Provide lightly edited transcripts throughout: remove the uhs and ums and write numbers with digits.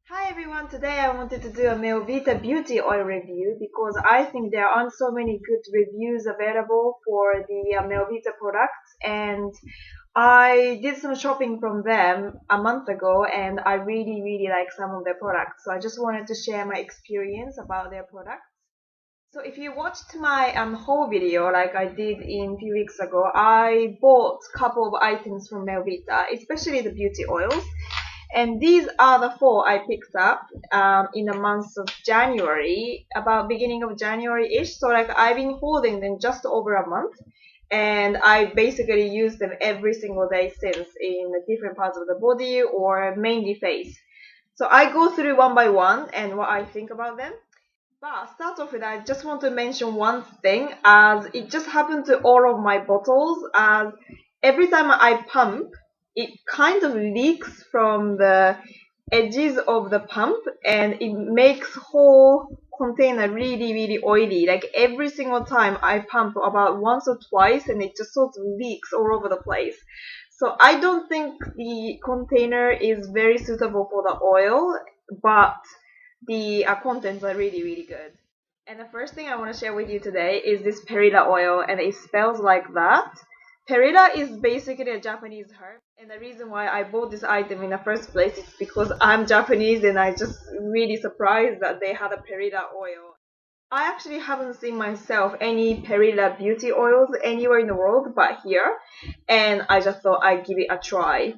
Hi everyone, today I wanted to do a Melvita beauty oil review because I think there aren't so many good reviews available for the Melvita products, and I did some shopping from them a month ago and I really like some of their products, so I just wanted to share my experience about their products. So if you watched my haul video like I did in a few weeks ago, I bought a couple of items from Melvita, especially the beauty oils. And these are the four I picked up in the month of January, about beginning of January-ish. So like I've been holding them just over a month, and I basically use them every single day since in different parts of the body or mainly face. So I go through one by one and what I think about them. But start off with, I just want to mention one thing, as it just happened to all of my bottles, as every time I pump, it kind of leaks from the edges of the pump and it makes whole container really oily. Like every single time I pump about once or twice and it just sort of leaks all over the place. So I don't think the container is very suitable for the oil, but the contents are really good. And the first thing I want to share with you today is this Perilla oil, and it smells like that. Perilla is basically a Japanese herb, and the reason why I bought this item in the first place is because I'm Japanese and I just really surprised that they had a Perilla oil. I actually haven't seen myself any Perilla beauty oils anywhere in the world but here, and I just thought I'd give it a try.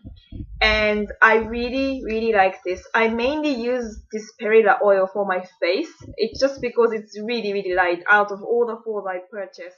And I really like this. I mainly use this Perilla oil for my face. It's just because it's really light out of all the fours I purchased.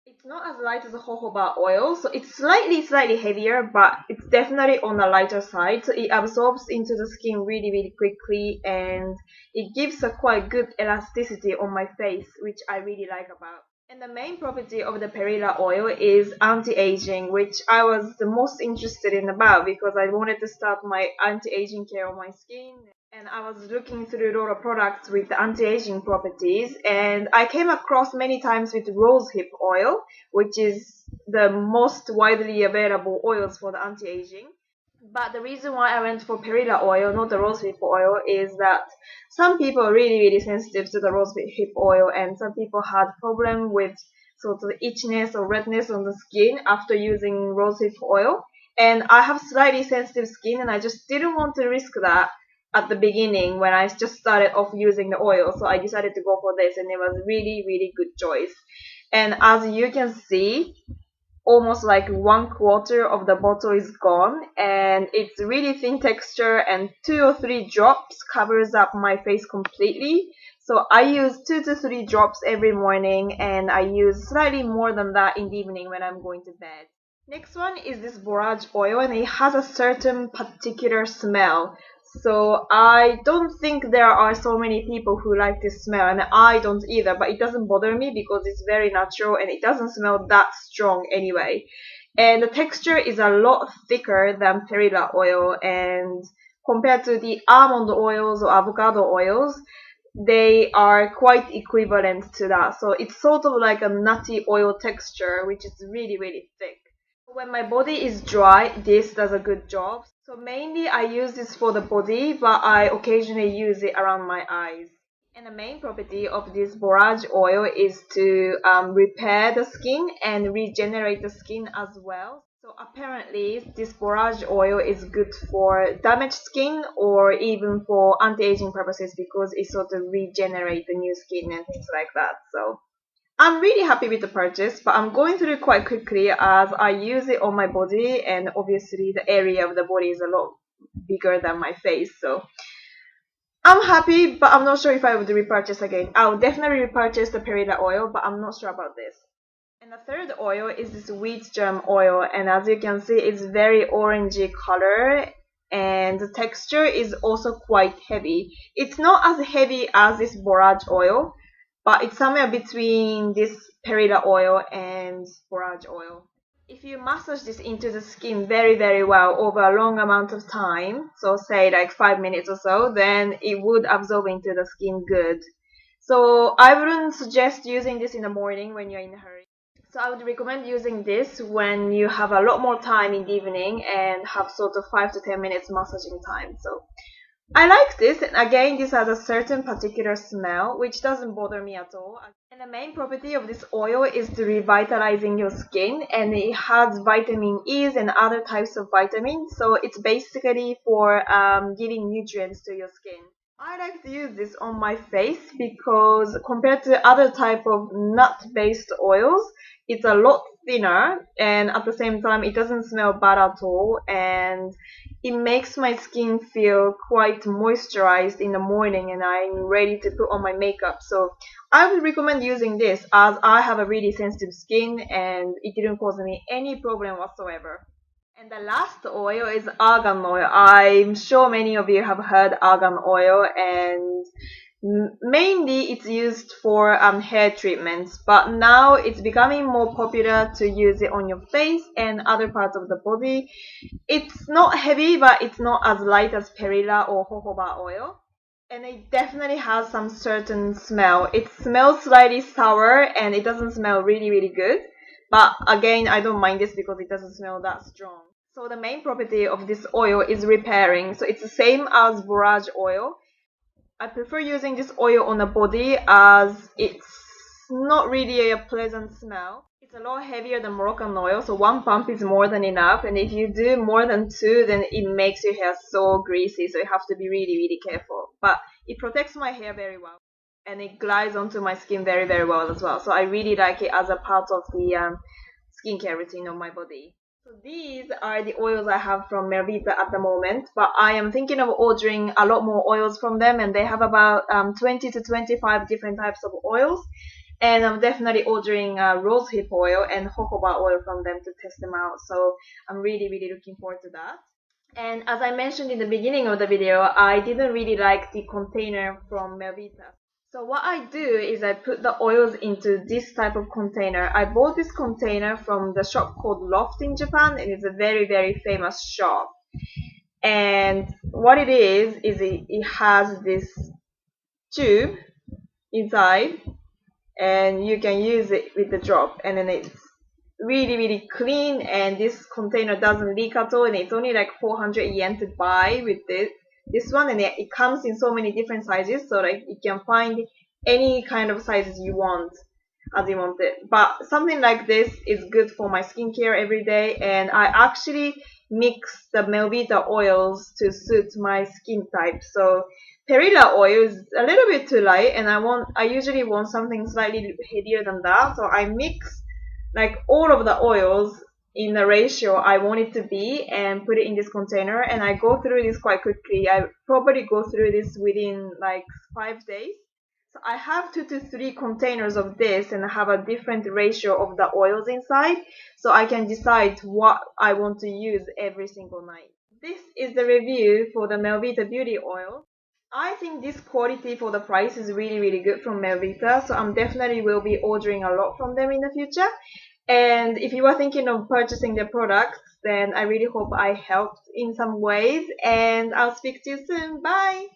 It's not as light as a jojoba oil, so it's slightly heavier, but it's definitely on the lighter side. So it absorbs into the skin really quickly, and it gives a quite good elasticity on my face, which I really like about. And the main property of the Perilla oil is anti-aging, which I was the most interested in about because I wanted to start my anti-aging care on my skin. And I was looking through a lot of products with the anti-aging properties, and I came across many times with rosehip oil, which is the most widely available oils for the anti-aging. But the reason why I went for Perilla oil, not the rosehip oil, is that some people are really sensitive to the rosehip oil, and some people had problem with sort of itchiness or redness on the skin after using rosehip oil. And I have slightly sensitive skin, and I just didn't want to risk that at the beginning when I just started off using the oil. So I decided to go for this, and it was really good choice. And as you can see, almost like 1/4 of the bottle is gone, and it's really thin texture, and 2 or 3 drops covers up my face completely. So I use 2 to 3 drops every morning, and I use slightly more than that in the evening when I'm going to bed. Next one is this Borage oil, and it has a certain particular smell. So I don't think there are so many people who like this smell, and I don't either, but it doesn't bother me because it's very natural and it doesn't smell that strong anyway. And the texture is a lot thicker than Perilla oil, and compared to the almond oils or avocado oils, they are quite equivalent to that. So it's sort of like a nutty oil texture, which is really thick. When my body is dry, this does a good job. So mainly I use this for the body, but I occasionally use it around my eyes. And the main property of this borage oil is to repair the skin and regenerate the skin as well. So apparently this borage oil is good for damaged skin or even for anti-aging purposes because it sort of regenerates the new skin and things like that. So I'm really happy with the purchase, but I'm going through it quite quickly as I use it on my body, and obviously the area of the body is a lot bigger than my face. So I'm happy, but I'm not sure if I would repurchase again. I'll definitely repurchase the Perilla oil, but I'm not sure about this. And the third oil is this wheat germ oil, and as you can see, it's very orangey color, and the texture is also quite heavy. It's not as heavy as this borage oil, but it's somewhere between this Perilla oil and borage oil. If you massage this into the skin very well over a long amount of time, so say like 5 minutes or so, then it would absorb into the skin good. So I wouldn't suggest using this in the morning when you're in a hurry. So I would recommend using this when you have a lot more time in the evening and have sort of 5 to 10 minutes massaging time. So I like this, and again, this has a certain particular smell, which doesn't bother me at all. And the main property of this oil is to revitalizing your skin, and it has vitamin E's and other types of vitamins, so it's basically for giving nutrients to your skin. I like to use this on my face because compared to other type of nut-based oils, it's a lot thinner and at the same time it doesn't smell bad at all, and it makes my skin feel quite moisturized in the morning and I'm ready to put on my makeup. So I would recommend using this as I have a really sensitive skin and it didn't cause me any problem whatsoever. And the last oil is argan oil. I'm sure many of you have heard argan oil, and mainly it's used for hair treatments, but now it's becoming more popular to use it on your face and other parts of the body. It's not heavy, but it's not as light as perilla or jojoba oil. And it definitely has some certain smell. It smells slightly sour and it doesn't smell really good. But again, I don't mind this because it doesn't smell that strong. So the main property of this oil is repairing. So it's the same as borage oil. I prefer using this oil on the body as it's not really a pleasant smell. It's a lot heavier than Moroccan oil, so one pump is more than enough. And if you do more than two, then it makes your hair so greasy, so you have to be really careful. But it protects my hair very well, and it glides onto my skin very well as well. So I really like it as a part of the skincare routine of my body. So these are the oils I have from Melvita at the moment, but I am thinking of ordering a lot more oils from them, and they have about 20 to 25 different types of oils. And I'm definitely ordering rosehip oil and jojoba oil from them to test them out. So I'm really looking forward to that. And as I mentioned in the beginning of the video, I didn't really like the container from Melvita. So what I do is I put the oils into this type of container. I bought this container from the shop called Loft in Japan, and it's a very famous shop. And what it is it has this tube inside, and you can use it with the drop, and then it's really clean, and this container doesn't leak at all, and it's only like 400 yen to buy with this one, and it comes in so many different sizes, so like you can find any kind of sizes you want as you want it. But something like this is good for my skincare every day, and I actually mix the Melvita oils to suit my skin type. So Perilla oil is a little bit too light, and I usually want something slightly heavier than that, so I mix like all of the oils in the ratio I want it to be and put it in this container, and I go through this quite quickly. I probably go through this within like 5 days. So I have 2 to 3 containers of this, and I have a different ratio of the oils inside, so I can decide what I want to use every single night. This is the review for the Melvita Beauty Oil. I think this quality for the price is really good from Melvita, so I'm definitely will be ordering a lot from them in the future. And if you are thinking of purchasing their products, then I really hope I helped in some ways, and I'll speak to you soon. Bye!